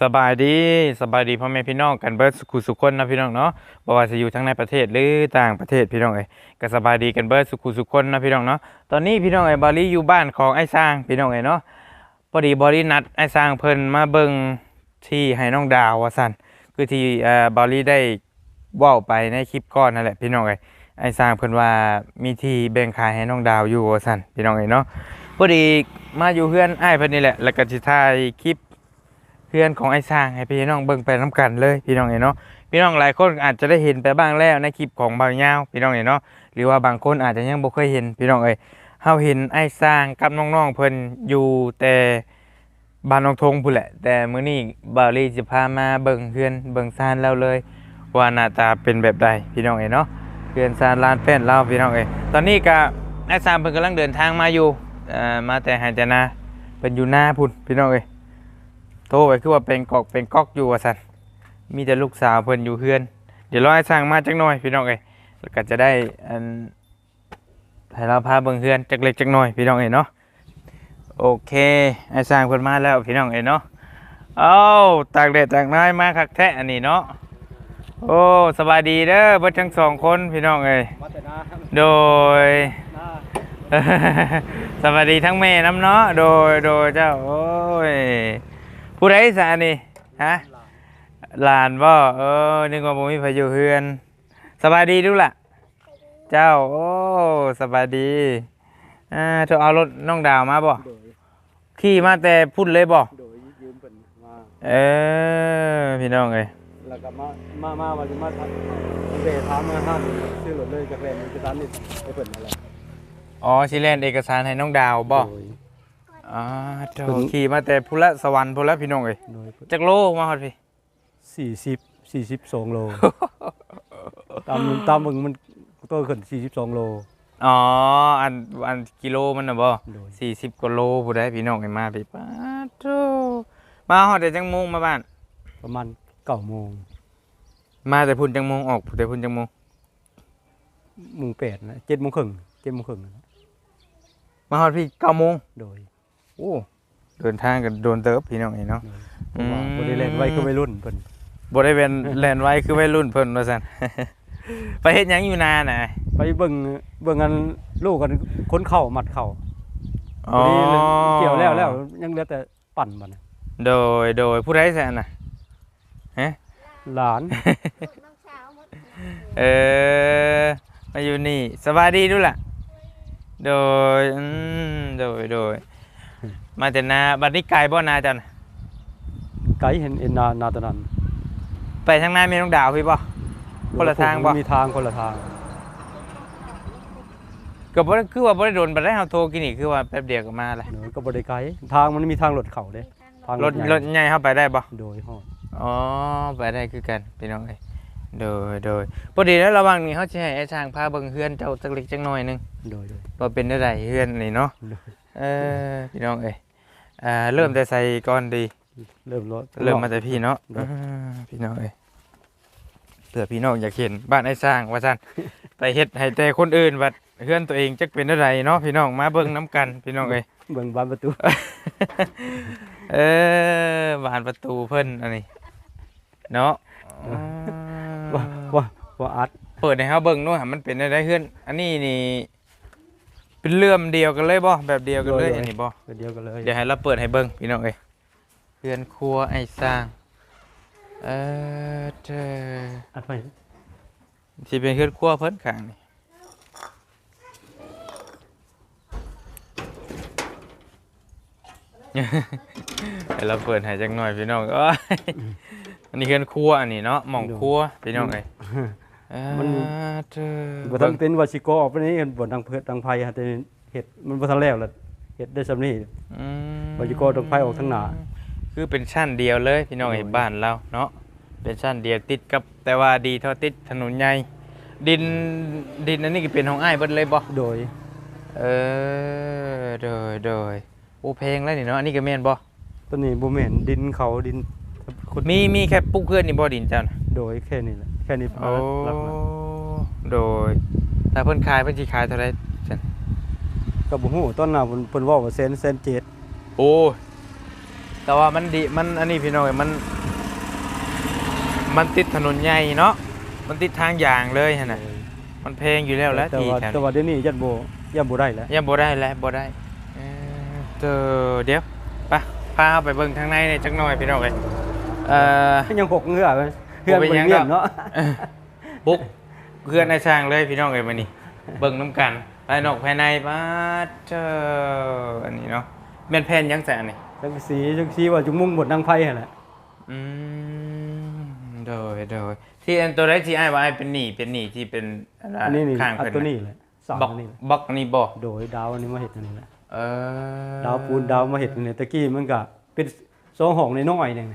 สบายดีพ่อแม่พี่น้องกันเบิดสุขคนนะพี่น้องเนาะบ่ว่าจะอยู่ทั้งในประเทศหรือต่างประเทศพี่น้องเอ้ยก็สบายดีกันเบิดสุขคนนะพี่น้องเนาะตอนนี้พี่น้องเอ้ยบาลีอยู่บ้านของไอ้สร้างพี่น้องเอ้ยเนาะพอดีบาลีนัดไอ้สร้างเพิ่นมาเบิ่งที่ให้น้องดาวว่าซั่นคือที่บาลีได้เว้าไปในคลิปก่อนนั่นแหละพี่น้องเอ้ยไอ้สร้างเพิ่นว่ามีที่แบ่งขายให้น้องดาวอยู่ว่าซั่นพี่น้องเอ้ยเนาะพอดีมาอยู่เฮือนอ้ายเพิ่นนี่แหละแล้วก็สิถ่ายคลิป เพื่อนของไอ้สร้างให้พี่น้องเบิ่งไปน้ำกันเลยพี่น้องเนาะพี่น้องหลายคนอาจจะได้เห็นไปบ้างแล้วในคลิปของบางยาวพี่น้องเนาะหรือว่าบางคนอาจจะยังบ่เคยเห็นพี่น้องเฮาเห็นไอ้สร้างกับน้องๆเพิ่นอยู่แต่บ้านหนองทงพู้นแหละแต่มื้อนี้บ่าวลีจะพามาเบิ่งเฮือนเบิ่งซานเราเลยว่าหน้าตาเป็นแบบใดพี่น้องเนาะเฮือนซานลานแป้นเราพี่น้องตอนนี้ก็ไอ้สร้างเพิ่นกำลังเดินทางมาอยู่มาแต่หาแต่นาเพิ่นอยู่หน้าพุ่นพี่น้องโทรไปคือว่าเป็นก๊อกอยู่ว่าซั่นมีแต่ลูกสาวเพิ่นอยู่เฮือนเดี๋ยวรอให้สร้างมาจักหน่อยพี่น้องแล้วก็จะได้อันให้เราพาเบิ่งเฮือนจักเล็กจักน้อยพี่น้องเนาะโอเคไอ้สร้างเพิ่นมาแล้วพี่น้องเนาะเอ้าตากแดดตากน้ำมาคักแท้อันนี้เนาะโอ้สบายดีเด้อเบิดทั้งสองคนพี่น้องโดย สวัสดีทั้งแม่น้ำเนาะโดยเจ้าโอ้ยผู้ใดสานี่ฮะหลานบ่นึกว่าบ่มีพายุเฮือนสบายดีดูล่ะเจ้าโอ้สบายดีเธอเอารถน้องดาวมาบ่ขี่มาแต่พุ่นเลยบ่โดยยืมเพิ่นมาพี่น้องเอ้ยแล้วก็มาว่าจะมาเวทามมาห้ามซื้อรถเลยจากแลนด์ไปตามนี่ให้เพิ่นนั่นแหละอ๋อสิแลนเอกสารให้น้องดาวบ่เจ้าขี่มาแต่พุละสวรรค์พุละพี่น้องเอ้ยจักโลมาฮอดพี่42โลตามมึงมันตัวขึ้น42โลอ๋ออันกิโลมันน่ะบ่40กว่าโลผู้ใดพี่น้องให้มาพี่ป้าโธ่มาฮอดได้จังโมงมาบ้านประมาณ9โมงมาแต่พุ่นจังโมงออกแต่พุ่นจังโมงโมง8นะ7โมงครึ่งมาฮอดพี่9โมงโดยโอ้เดินทางกันโดนเติบพี่น้องเนาะบ่ได้เล่นไว้คือวัยรุ่นเพิ่นบ่ได้เป็นแล่นไว้คือวัยรุ่นเพิ่นว่าซั่น ไปเฮ็ดหยังอยู่นาน่ะไปเบิ่งกันลูกกันคนเข้ามัดเข้าอ๋อเกี่ยวแล้วยังเหลือแต่ปั่นบัดนี้โดยผู้ใดแซ่น่ะฮะหลาน มาอยู่นี่สบายดีดูล่ะโดยมาแต่นาบัดนี้ไกลบ่นาจันไกลเห็นนาตอนนั้นไปทางหน้ามีน้องดาวพี่บ่คนละทางบ่มีทางคนละทางก็บ่คือว่าบ่ได้โดนบ่ได้เฮาโทรกินนี่คือว่าแป๊บเดียวก็มาแล้วก็บ่ได้ไกลทางมันมีทางรถเข้าเด้ทางรถใหญ่เข้าไปได้บ่โดยฮอดอ๋อไปได้คือกันพี่น้องเอ้ยโดยพอดีแล้วระหว่างนี้เฮาสิให้ไอ้ช้างพาเบิ่งเฮือนเจ้าจักเล็กจักน้อยนึงโดยว่าเป็นจังไดเฮือนนี่เนาะพี่น้องเอ้ยเริ่มแต่ใส่ก่อนดีเริ่มมาแต่พี่เนาะพี่น้องเอ้ยเผื่อพี่น้องอยากเห็นบ้านไอ้สร้างว่าซั่นไปเฮ็ดให้แต่คนอื่นว่าเฮือนตัวเองจักเป็นจังไดเนาะพี่น้องมาเบิ่งน้ำกันพี่น้องเอ้ยเบิ่งบานประตูบานประตูเพิ่นอันนี้เนาะว่าอัดเปิดให้เฮาเบิ่งเนาะมันเป็นได้เฮือนอันนี้นี่เป็นเลื่อมเดียวกันเลยบ่แบบเดียวกันเลยอันนี้บ่เดียวกันเลยเดี๋ยวให้เราเปิดให้เบิ่งพี่น้องเอ้ยเฮือนครัวไอ้สร้างอัดไปสิเป็นเฮือนครัวเพิ่นข้างนี่ให้เราเปิดให้จักหน่อยพี่น้องอันนี้เฮือนครัวอันนี้เนาะหม่องครัวพี่น้องเอ้ยมันบ่ทันเป็นว่าสิก่อออกไปนี่บ่ดังเพิดดังไผฮะแต่เฮ็ดมันบ่ทันแล้วล่ะเฮ็ดได้ซำนี้ว่าสิก่อดังไผออกทางหน้าคือเป็นชั้นเดียวเลยพี่น้องไอ้บ้านเราเนาะเป็นชั้นเดียวติดกับแต่ว่าดีเท่าติดถนนใหญ่ดินอันนี้ก็เป็นของอ้ายเบิดเลยบ่โดยโดยโอ้เพลงแล้วนี่เนาะอันนี้ก็แม่นบ่ตัวนี้บ่แม่นดินเขาดินมีแค่ปลูกเพื่อนนี่บ่ดินจ้ะโดยแค่นี้แหละแค่นี้หลักโดยถ้าเพิ่นขายเพิ่นสิขายเท่าไหร่จังก็บ่ฮู้ตอนน่ะเพิ่นเว้าว่า100,000 1,700,000โอ้ แต่ว่ามันดีมันอันนี้พี่น้องมันติดถนนใหญ่เนาะมันติดทางยางเลยหั่นน่ะมันแพงอยู่แล้วแหละ แต่ ที่ ว่า แถว แต่ว่าเดี๋ยวนี้ยันบ่ได้แล้ว ยังบ่ได้แล้วบ่ได้เดี๋ยวไปพาไปเบิ่งทางในนี่จักหน่อยพี่น้องเอ้ย ยังหกเหงือไปเพื่อน บ่ บ่ เป็นหยัง เมีย ดอน ก เนาะ บุกเพื่อนในช่างเลยพี่น้องเอ้ยมื้อนี้เบิ่งน้ำกันภายนอกภายในบ้าอันนี้เนาะแม่นแผ่นยังแสอันนี่ จังสีว่าจุงมุ่งบทนางไพ่หั่นแหละ อืโดยที่อันตัวแรกที่อ้ายว่าอ้ายเป็นหนี้ที่เป็นอะไร อันนี้นี่ ข้าง อัน เพิ่น ตัว น่ะ นี้แหละสาม บล็อก อันนี้แหละ บล็อกอันนี้บ่ โดยดาวอันนี้มาเฮ็ดอันนี้แหละ เออ ดาวปูนดาวมาเฮ็ดอันนี้ตะกี้มันก็เป็น2ห้องน้อยๆนึง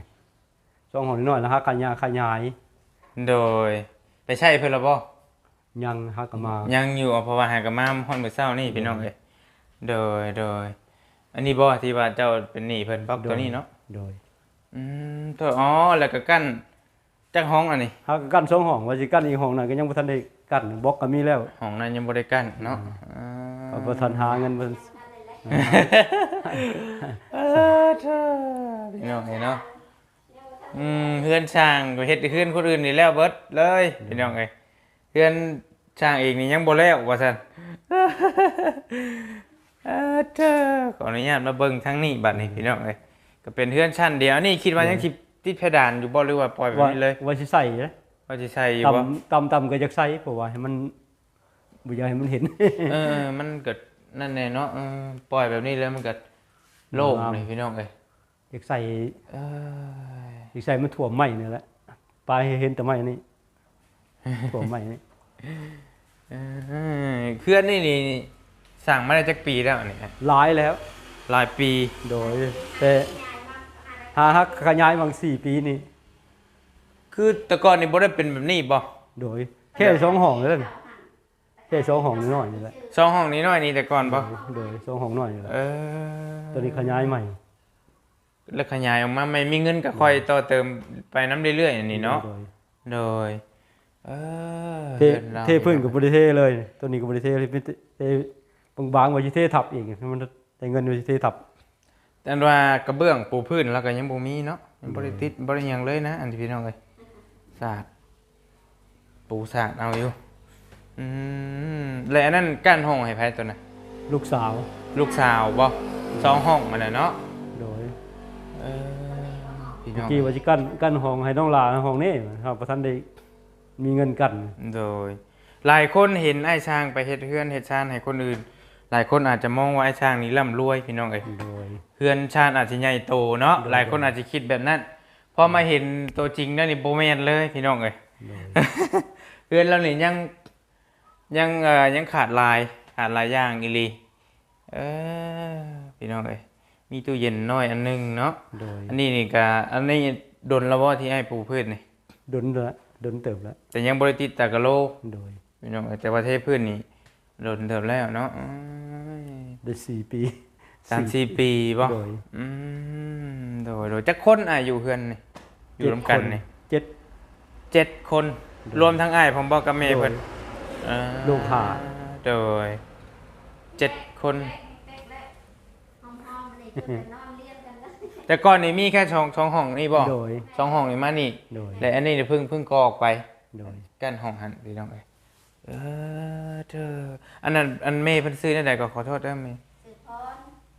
2ห้องน้อยๆแล้วฮะขยาย โดยไปใช้เพิ่นแล้วบ่ ยังฮะก็มา ยังอยู่เพราะว่าหากนมาฮ้อนมื้อเช้านี่พี่น้องเอ้ยโดยอันนี้บ่ที่ว่าเจ้าเป็นหนี้เพิ่นบล็อกตัวนี้เนาะ โดย ตัวอ๋อแล้วก็กั้นจักห้องอันนี้ ฮะก็กั้น2ห้องว่าสิกั้นอีกห้องนั้นก็ยังบ่ทันได้กั้นบล็อกก็มีแล้ว ห้องนั้นยังบ่ได้กั้นเนาะ ก็บ่ทันหาเงินบ่ พี่น้องเห็นเนาะเพื่อนช่างก็เฮ็ดเพื่อนคนอื่นนี่แล้วเบิดเลยพี่น้องเอ้ยเพื่อนช่างเองนี่ยังบ่แล้วว่าซั่นขออนุญาตมาเบิ่งทางนี้บัดนี้พี่น้องเอ้ยก็เป็นเพื่อนชั้นเดียวนี่คิดว่ายังสิติดเพดานอยู่บ่หรือว่าปล่อยแบบนี้เลย ว่าสิใส่เด้ ว่าสิใช้อยู่บ่ ต่ำก็อยากใส่เพราะว่าให้มันบ่อยากให้มันเห็น มันเกิดนั่นแน่เนาะปล่อยแบบนี้แล้วมันก็โล่งเลยพี่น้องเอ้ย อยากใส่ เอ้ย อยากใส่มันถ่วมไม้นี่แหละปลายให้เห็นแต่ไม้นี่ถ่วมไม้นี่ เคลื่อนนี่สั่งมาได้จักปีแล้วอันนี่ หลายแล้ว หลายปี โดยแต่หาฮักขยายบาง4 ปีนี่ คือแต่ก่อนนี่บ่ได้เป็นแบบนี้บ่ โดยแค่2ห้องนั่นแค่2ห้องน้อยๆนี่แหละ สองห้องนี้น้อยนี่แต่ก่อนบ่ โดย2ห้องน้อยนี่แหละ ตัวนี้ขยายใหม่ แล้วขยายออกมาไม่มีเงินก็ค่อยต่อเติมไปน้ำเรื่อยๆอันนี้เนาะ โดยเทพื้นกับบริเทเลย ตัวนี้กับบริเทเลยเป็นเทบางๆว่าสิเททับอีกมันได้เงินว่าสิเททับ แต่ว่ากระเบื้องปูพื้นแล้วก็ยังบ่มีเนาะยังบ่ได้ติดบ่ได้หยังเลยนะอันที่พี่น้องเอ้ยสาดปูสาดเอาอยู่แล้วอันนั้นกั้นห้องให้ไผตัวน่ะ ลูกสาว ลูกสาวบ่สองห้องมันน่ะเนาะ โดย พี่น้อง กี่ว่าสิกั้นห้องให้น้องหลาห้องนี้ครับบ่ทันได้มีเงินกั้น โดยหลายคนเห็นไอ้ช้างไปเฮ็ดเฮือนเฮ็ดชานให้คนอื่น หลายคนอาจจะมองว่าไอ้ช้างนี่ร่ำรวยพี่น้องเอ้ย โดย เฮือนชานอาจจะใหญ่โตเนาะ โดย หลายคนอาจจะคิดแบบนั้นพอมาเห็นตัวจริงแล้วนี่บ่แม่นเลยพี่น้องเอ้ย โดย เฮือนเรานี่ยังขาดหลายอย่างอีหลีพี่น้องเอ้ยมีตู้เย็นน้อยอันหนึงเนาะ โดย อันนี้นี่ก็อันนี้ดนแล้วบ่ที่ให้ปลูกพืชนี่ ดนละดนเติบแล้ว แต่ยังบ่ได้ติดตากะโล โดย พี่น้องแต่ว่าเทพืชนี่โดนเติบแล้วเนาะ ได้4 ปี 3-4 ปีบ่ โดย โดยจักคนอยู่เฮือนนี่อยู่ร่วมกันนี่ 7 คนรวมทั้งอ้ายผมบอกกับแม่เพิ่น ลูกห้า โดย7 คน แต่ก่อนนี่มีแค่ช่องห้องนี่บ่ โดย สองห้องนี่มานี่ โดย และอันนี้เพิ่งก่อออกไป โดย กั้นห้องหันพี่น้องเอ้ยเธออันนั้นอันเมย์เพิ่นซื้อได้ใดก็ขอโทษเด้อเมย์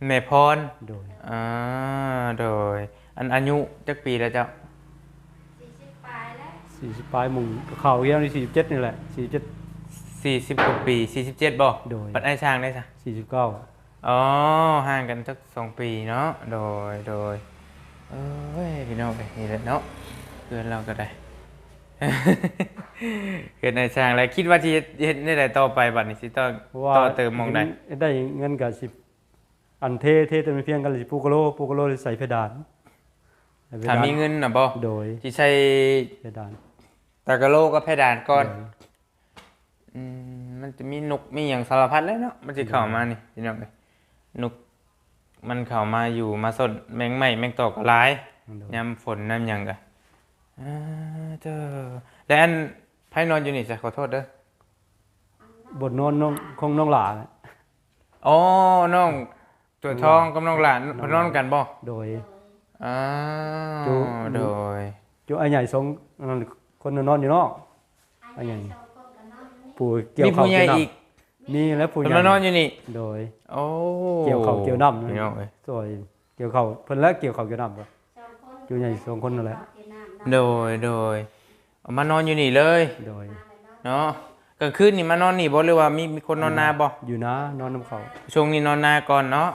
แม่พร โดย โดยอันอายุจักปีแล้วเจ้า 40 ปลายมุงเข้าเกี่ยวนี่47นี่แหละ47 40กว่าปี47บ่ โดย ปัดไอ้ช้างได้ซะ 49 อ๋อห่างกันสัก2 ปีเนาะโดยพี่น้องเอ้ยนี่แหละเนาะเพื่อนเราก็ได้ เฮ็ดไอ้ช้างแล้วคิดว่าสิเฮ็ดได้ต่อไปบัดนี้สิต้องต่อเติมหมองใด ได้เงินกับ10อันเทแต่มันเพียงกันเลยปูกะโลใส่เพดาน ถ้ามีเงินน่ะบ่ โดย สิใช้ เพดาน ตากะโลกับเพดานก่อน โดย มันจะมีนกมีหยังสารพัดเลยเนาะมันสิเข้ามานี่พี่น้องเอ้ยนกมันเข้ามาอยู่มาสนแมงไหม้แมงตอกก็หลาย โดย ยามฝนน้ำหยังก็เด้อแล้วอันไผนอนอยู่นี่จ้ะขอโทษเด้อบ ทนอนน้องของน้องหลาน่ะ อ๋อน้องตัวทองกับน้องหลานเพิ่นนอนกันบ่ โดย อ๋อ จู โดย จุไอ้ใหญ่สองนั่นคนนอนอยู่นอกไอ้ใหญ่ปู่เกี่ยว มี ข้าว ผู้ใหญ่ เกี่ยวน้ อีก ำมีแล้วปู่ให เพิ่น ญ่ มานอนอยู่นี่ โดย โอ้ เกี่ยวข้าวเกี่ยวน้ำ พี่น้องเอ้ย สวยเกี่ยวข้าวเพิ่นแล้วเกี่ยวข้าวเกี่ยวน้ำบ่จุใหญ่สองคนนั่นแหละ โดยเอามานอนอยู่นี่เลย โดย เนาะกลางคืนนี่มานอนนี่บ่หรือว่ามีคนนอนนาบ่ อยู่นะนอนน้ำเขา ช่วงนี้นอนนาก่อนเนาะ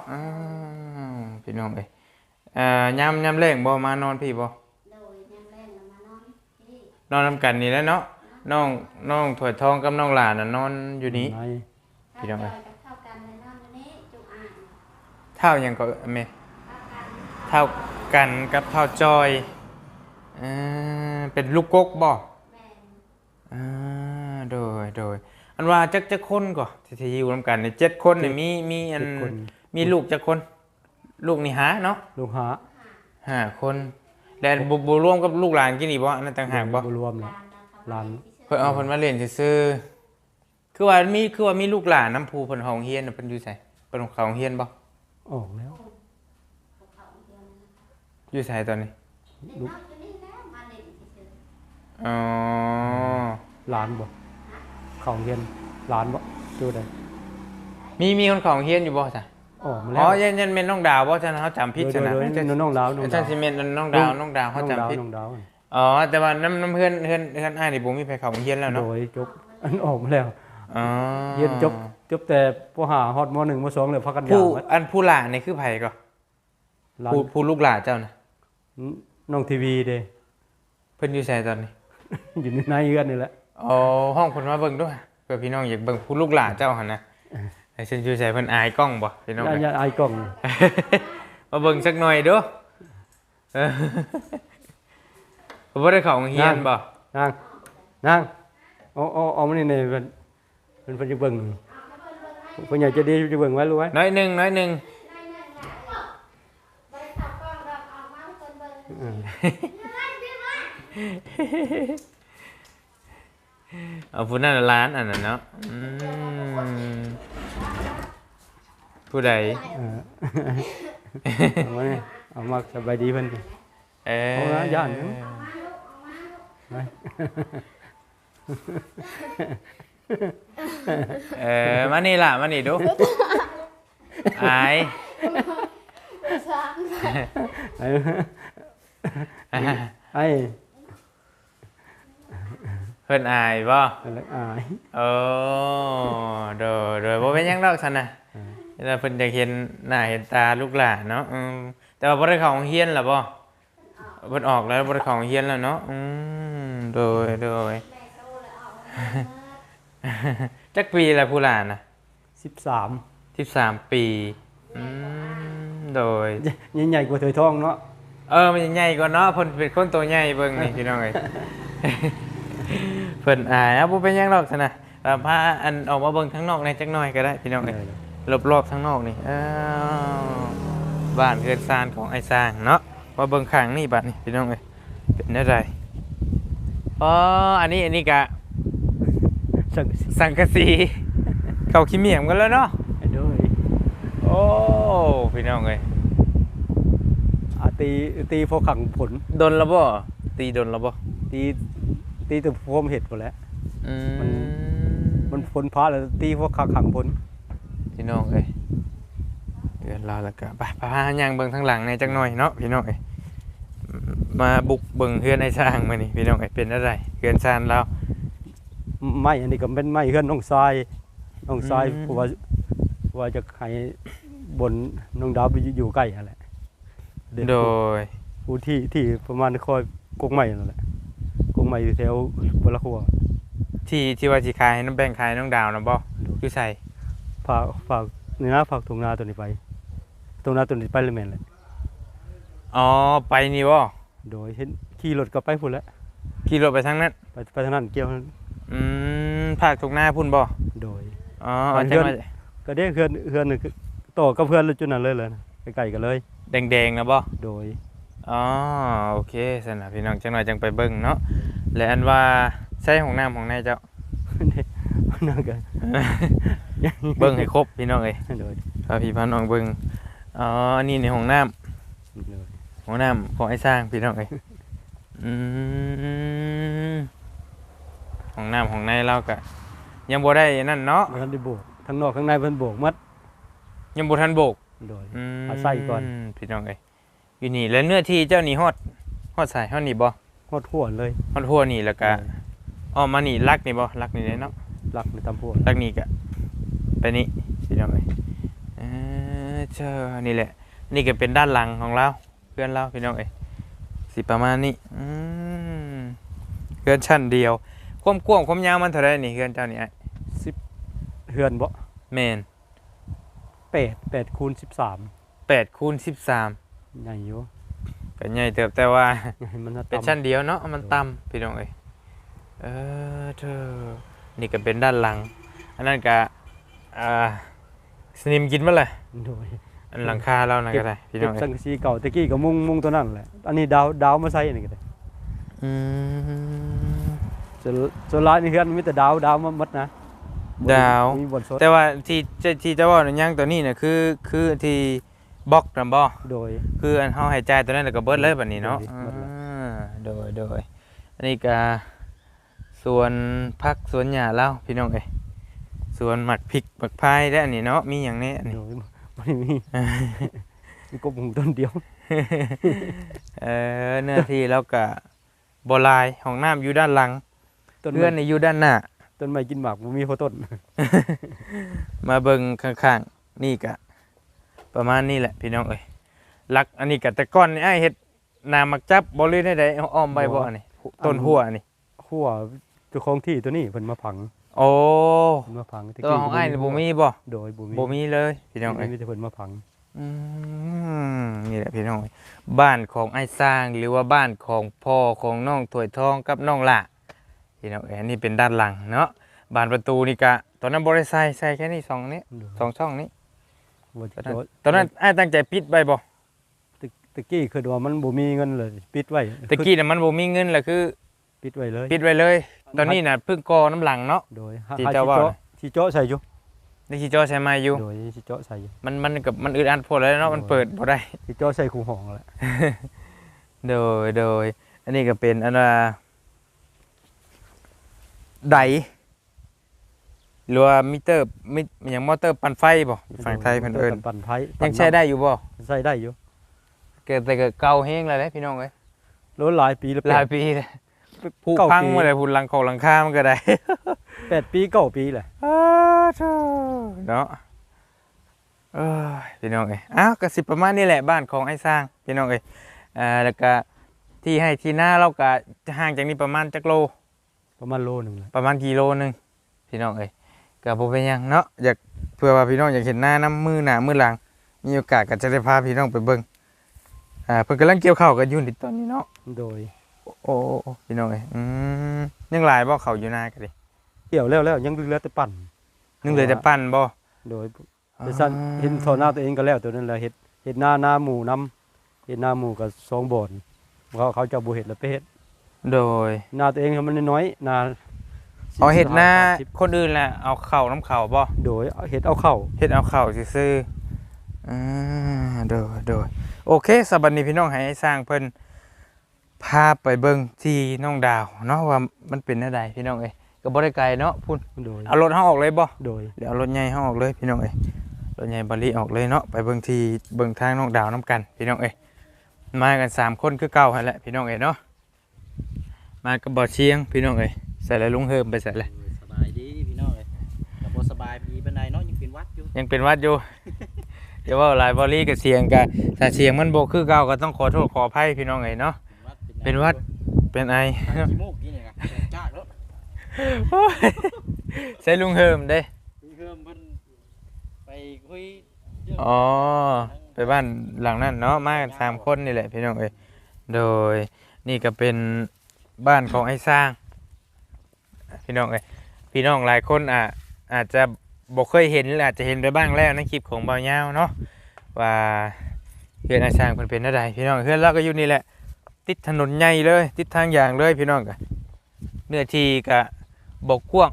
พี่น้องเอ้ยยามแรงบ่มานอนพี่บ่นอนนำกันนี่แหล้วเนาะน้องถวยทองกับน้องหลานน่ะนอนอยู่นี่ ใน พี่น้องเอ้ยเท่าหยังก็แม่เท่ากันกับเท่าจอยเป็นลูกกกบ่โดยอันว่าจักคนก่อที่อยู่นำกันนี่7คนนี่มีอันมีลูกจักคน ลูกนี่หาเนาะ ลูกหา 5คนแล้วบ่รวมกับลูกหลานกินอีกบ่อันนั้นต่างหากบ่ รวมแล้วหลาน เพิ่นเอาเพิ่นมาเล่นซื่อๆคือว่ามีลูกหลานน้ำภูเพิ่นเข้าโรงเรียนน่ะเพิ่นอยู่ไสเพิ่นเข้าโรงเรียนบ่ ออกแล้ว อยู่ไสตอนนี้ ลูก อ๋อ หลานบ่เขาเรียนหลานบ่ดูได้ มีคนเข้าโรงเรียนอยู่บ่จ้ะ ออกมา อ๋ แล้ว อยันแม่นน้องดาวบ่ซั่นเฮาจำผิดซั่นน่ะ โดยน้องดาว ซั่นสิแม่นน้องดาวเฮาจำผิด น้องดาว อ๋อแต่ว่าน้ำเพื่อนอ้ายนี่บ่มีไผเข้าโรงเรียนแล้ว โด เนาะ ยจบอันออกมาแล้ว อ๋อ เรียนจบแต่ปหาฮอดม1ม2เลยพักกันยา ผู้ ว อันผู้หลานนี่คือไผก็ หลาน ผู้ลูกหลานเจ้าน่ะ น้องทีวีเด้ เพิ่นอยู่ไสตอนนี้ อยู่ในเรือนนี่แหละ อ๋อห้องเพิ่นมาเบิ่งด้วยเพื่อพี่น้องอยากเบิ่งผู้ลูกหลานเจ้าหั่นนะให้ฉันอยู่ไสเพิ่นอายกล้องบ่พี่น้อง อย่าอายกล้อง มาเบิ่งสักหน่อยเด้อเออบ่ได้เข้าโรงเรียนบ่ นางเอามานี่เพิ่นจะเบิ่งเพิ่นอยากจะดีจะเบิ่งไว้รู้ไว้ น้อยหนึงเอาผู้นั้นล้านอันนั้นเนาะผู้ใด เอามานี่เอามาสบายดีเพิ่น เอาละย่านเนอะ มานี่ล่ะมานี่ดูอาย ไอ้ เพิ่นอายบ่ อะไรอาย โอ้โดยบ่เป็นหยังดอกซั่นน่ะแล้วเพิ่นอยากเห็นหน้าเห็นตาลูกหลานเนาะแต่ว่าบ่ได้เข้าโรงเรียนล่ะบ่เพิ่นออกแล้วบ่ได้เข้าโรงเรียนแล้วเนาะโดย จักปีละผู้หลานน่ะ 13 13ปีโดย ใหญ่กว่าเถยทองเนาะ มันใหญ่กว่าเนาะเพิ่นเป็นคนตัวใหญ่เบิ่งนี่พี่น้องเอ้ย เพิ่นอายบ่เป็นหยังดอกซั่นน่ะพาอันออกมาเบิ่งข้างนอกในจักหน่อยก็ได้พี่น้องเอ้ยรอบๆข้างนอกนี่บ้านเรือนซานของไอ้สร้างเนาะมาเบิ่งข้างนี่บัดนี่พี่น้องเอ้ยเป็นจังได๋อันนี้ก็ สังกะสี เข้าขี้เมียมกันแล้วเนาะ ไอ้ด้วย โอ้พี่น้องเอ้ย ตีพอขังผล ดนแล้วบ่ตีดนแล้วบ่ ตีแต่พรมเห็ดหมดแล้ว มัน มันผลพระแล้วตีพอขังผล พี่น้องเอ้ยเดือนเราแล้วก็ไปพาย่างเบิ่งทางหลังในจักหน่อยเนาะพี่น้องเอ้ยมาบุกเบิ่งเฮือนในช้างมื้อนี้พี่น้องเอ้ยเป็นอะไรเฮือนซานเรา ไม้อันนี้ก็เป็นไม้เฮือนน้องทรายเพราะว่าจะให้บนน้องดาวไปอยู่ใกล้นั่นแหละ โดย ผู้ที่ประมาณคอยกงใหม่นั่นแหละกงใหม่อยู่แถวบนละครัว ที่ว่าสิขายให้น้ำแบ่งขายน้องดาวนะบ่อยู่ใส่ ฝากเนื้อฝากถุงนาตัวนี้ไปถุงนาตัวนี้ไปเลยแม่นเลย อ๋อไปนี่บ่ โดยเห็นขี่รถก็ไปพุ่นแล้ว ขี่รถไปทางนั้น ไปทางนั้นเกี่ยว ภาคทุกหน้าพุ่นบ่ โดย อ๋อ บ้าน จังว่า ก็ได้เฮือนนึงต่อกับเพื่อนเลยจุดนั้นเลยนะใกล้ๆกันเลย แดงๆนะบ่ โดย อ๋อโอเคสนะพี่น้องจังหน่อยจังไปเบิ่งเนาะและอันว่าใช้ห้องน้ำของนายเจ้า นั่นก็ เบิ่งให้ครบพี่น้องเอ้ย โดย พาพี่พาน้องเบิ่งอ๋ออันนี้ในห้องน้ำ โดย ห้องน้ำของไอ้สร้างพี่น้องเอ้ยอืมห้องน้ำของในเราก็ยังบ่ได้นั่นเนาะ บ่ทันได้โบกทั้งนอกทั้งในเพิ่นโบกหมด ยังบ่ทันโบก โดย ม อาศัยก่อน พี่น้องเอ้ยอยู่นี่แล้วเนื้อที่เจ้านี่ฮอดใส่ฮอดนี่บ่ ฮอดหัวเลย ฮอดหัวนี่แล้วก็อ้อมมานี่ลักนี่บ่ลักนี่เลยเนาะ หลักในตำหัว ลักนี่ก็ไปนี่พี่น้องเอ้ยเจ้านี่แหละนี่ก็เป็นด้านหลังของเราเพื่อนเราพี่น้องเอ้ยสิประมาณนี้เพื่อนชั้นเดียวความกว้างความยาวมันเท่าไรนี่เพื่อนเจ้านี่ไอ้ 10เฮือนบ่ แม่น 8คูณ13 8คูณ13 ใหญ่อยู่ ก็ใหญ่เติบแต่ว่า มันน่ะ เป็น ต่ำ ชั้นเดียวเนาะมันต่ำพี่น้องเอ้ยเธอนี่ก็เป็นด้านหลังอันนั้นก็สนิมกินมาเลย โดย อันหลังคาเรานั่นก็ได้พี่น้ เก็ อบ งเอ้ สั ย งกะสีเก่าตะกี้ก็มุงตัวนั้นแหละอันนี้ดาวมาใส่อันนี้ก็ได้ อืม ส่วนหลายนี่เฮือนมีแต่ดาวมาหมดนะ ดาว มีบ่อนสด แต่ว่าที่จะว่าอย่างตัวนี้น่ะคือที่บล็อกนำบ่ โดย คืออันเฮาให้จ่ายตัวนั้นแล้วก็เบิดเลยบัดนี้เนาะ เบิดเลย โดยอันนี้ก็ส่วนผักสวนหญ้าเราพี่น้องเอ้ยส่วนหมักพริกหมักพายและอันนี้เนาะมีหยังแน่อันนี้ โดยบ่ได้มีมีกบหูต้นเดียว เนื้อที่แล้วก็บ่หลายห้องน้ำอยู่ด้านหลัง ต้น เพื่อนนี่อยู่ด้านหน้า ต้นไม้กินหมากบ่มีพอต้น มาเบิ่งข้างๆนี่ก็ประมาณนี้แหละพี่น้องเอ้ยลักอันนี้ก็แต่ก่อนนี่อ้ายเฮ็ดนามักจับบ่เลยได้เอาอ้อมใบบ่อันนี้ต้นหัวอันนี้ หัวเจ้าของที่ตัวนี้เพิ่นมาพัง โอ้ เพิ่นมาพัง ตัวของอ้ายนี่บ่มีบ่ โดยบ่มี บ่มีเลยพี่น้องเอ้ย มีแต่เพิ่นมาพัง นี่แหละพี่น้องเอ้ยบ้านของไอ้สร้างหรือว่าบ้านของพ่อของน้องถวยทองกับน้องละพี่น้องเอ้ยอันนี้เป็นด้านหลังเนาะบานประตูนี่ก็ตอนนั้นบ่ได้ใส่แค่นี้สองนี้ โดย สองช่องนี้ บ่ ตอนนั้นอ้ายตั้งใจปิดไว้บ่ ตะกี้คือว่ามันบ่มีเงินเลยปิดไว้ ตะกี้น่ะมันบ่มีเงินแหละคือ ปิดไว้เลย ปิดไว้เลย ตอนนี้น่ะเพิ่งก่อน้ำหลังเนาะ โดย ที่เจ้าว่า ที่เจาะใส่อยู่ นี่ที่จอใช้ไม้อยู่ โดยที่เจาะใส่อยู่ มันอึดอัดโพดแล้วเนาะมันเปิดบ่ได้ ที่เจาะใส่คูหองแหละ โดยอันนี้ก็เป็นอันว่าไดหรือว่ามิเตอร์มิอย่างมอเตอร์ปั่นไฟบ่อยู่ฝั่งไทยเพิ่นเอิ้น ปั่นไผ ยังใช้ได้อยู่บ่ ใช้ได้อยู่ เกิดแต่ก็เก่าแฮงแล้วแหละพี่น้องเอ้ย รถหลายปีแล้ว หลายปีแล้วผุ เก้า พัง ปี มาเลยผุหลังของหลังคามันก็ได้ 8ปี9ปีแหละ เนาะพี่น้องเอ้ยอ้าวก็สิประมาณนี้แหละบ้านของไอ้สร้างพี่น้องเอ้ยแล้วก็ที่ให้ที่หน้าเราก็จะห่างจากนี้ประมาณจักโล ประมาณโลนึงแหละ ประมาณกิโลนึงพี่น้องเอ้ยก็บ่เป็นหยังเนาะอยากเพื่อว่าพี่น้องอยากเห็นหน้าน้ำมือหน้ามือหลังมีโอกาสก็จะได้พาพี่น้องไปเบิ่งเพิ่นกำลังเกี่ยวข้าวกันอยู่ในตอนนี้เนาะ โดย โอ้พี่น้องเอ้ยยังหลายบ่เขาอยู่หน้ากันดิ เกี่ยวแล้วยังเหลือแต่ปั่น นึงเหลยแต่ปั้นบ่ โดยแต่ซั่นเห็นโซนาตัวเองก็แล้วตัวนั้นแหละเฮ็ดหน้าหมู่นํเฮ็ดหน้าหมู่ก็2บ่อนเขาจะบ่เฮ็ดแล้วไปเฮ็ด โดย หน้าตัวเองมันน้อยๆหน้า เอาเห็ดหน้าคนอื่นแหละเอาเข่าน้ำเข่าบ่ โดยเฮ็ดเอาเข้า เห็ดเอาเข่าซื่อโดยโอเคสบัดนี้พี่น้องให้สร้างเพิ่นพาไปเบิ่งที่น้องดาวเนาะว่ามันเป็นแนวใดพี่น้องเอ้ยก็บ่ได้ไกลเนาะพุ่น โดย เอารถเฮาออกเลยบ่ โดย เดี๋ยวเอารถใหญ่เฮาออกเลยพี่น้องเอ้ยรถใหญ่บาลีออกเลยเนาะไปเบิ่งที่เบิ่งทางน้องดาวนํกันพี่น้องเอ้ยมากัน3คนคือเก่าหั่นแหละพี่น้องเอ้ยเนาะมากับบ่อเชียงพี่น้องเอ้ยใส่แล้วลุงเฮิมไปใส่แล้ว สบายดีพี่น้องเลยแต่บ่สบายปีปานใดเนาะยังเป็นหวัดอยู่ ยังเป็นหวัดอยู่ เดี๋ยวว่าหลายบอลี่กับเสียงกันถ้าเสียงมันโบคือเก่าก็ต้องขอโทษขออภัยพี่น้องเอ้ยเนาะเป็นหวัดเป็นไอ ขี้มูกนี่เนี่ยครับจ้าแล้ว ใส่ลุงเฮิมเด้ พี่เพิ่มเพิ่นไปคุย อ๋อไปบ้านหลังนั้นเนาะมากัน3คนนี่แหละพี่น้องเอ้ยโดยนี่ก็เป็นบ้านของไอ้สร้างพี่น้องเอ้ยพี่น้องหลายคนอาจจะบ่เคยเห็นหรืออาจจะเห็นไปบ้างแล้วในคลิปของเบาเงาเนาะว่าเฮือนไอ้สร้างเพิ่นเป็นอะไรพี่น้องเฮือนเราก็อยู่นี่แหละติดถนนใหญ่เลยติดทางอย่างเลยพี่น้องก็เนื้อที่ก็บ่กว้าง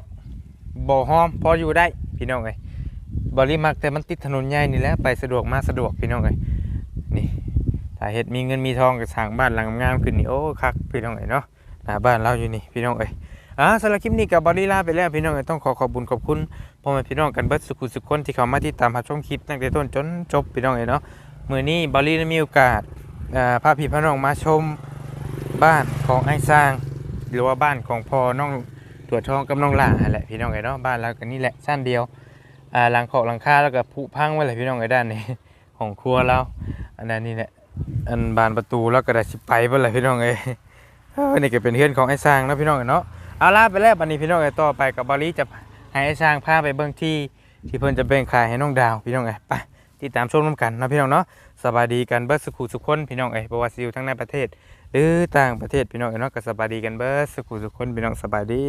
บ่หอมพออยู่ได้พี่น้องเอ้ยบ่ริมักแต่มันติดถนนใหญ่นี่แหละไปสะดวกมาสะดวกพี่น้องเอ้ยนี่ท ถ้าเฮ็ดมีเงินมีทองก็สร้างบ้านหลังงามขึ้นนี่โอ้คักพี่น้องเอ้ยเนาะหน้าบ้านเราอยู่นี่พี่น้องเอ้ยสำหรับคลิปนี้ก็บ่ได้ลาไปแล้วพี่น้องเอ้ยต้องขอบุญขอบคุณพ่อแม่พี่น้องกันเบิดสุขคนที่เข้ามาติดตามรับชมคลิปตั้งแต่ต้นจนจบพี่น้องเอ้ยเนาะมื้อนี้บ่ได้มีโอกาสพาพี่พี่น้องมาชมบ้านของไอ้สร้างหรือว่าบ้านของพ่อน้องตัวทองกับน้องหล่าแหละพี่น้องเอ้ยเนาะบ้านเราก็นี่แหละชั้นเดียวหลังหลังคาแล้วก็ผุพังไว้เลยพี่น้องเอ้ยด้านนี้ ของครัวเราอันนั้นนี่แหละอันบานประตูแล้วก็ได้สิไปเบิ่เลยพี่น้องเอ้ยนี่ก็เป็นเฮือนของไอ้สร้างนะพี่น้องเอ้ยเนาะเอาล่ะไปแล้วบัดนี้พี่น้องเอ้ยต่อไปกับบาลีจะให้ไอ้สร้างพาไปเบิ่งที่เพิ่นจะแบ่งขายให้น้องดาวพี่น้องเอ้ยไปติดตามชมนํกันนะพี่น้องเนาะสบายดีกันเบิดสุขคนพี่น้องเอ้ยบ่ว่าสิอยู่ทั้งในประเทศหรือต่างประเทศพี่น้องเอ้ยเนาะก็สบายดีกันเบิดสุขคนพี่น้องสบายดี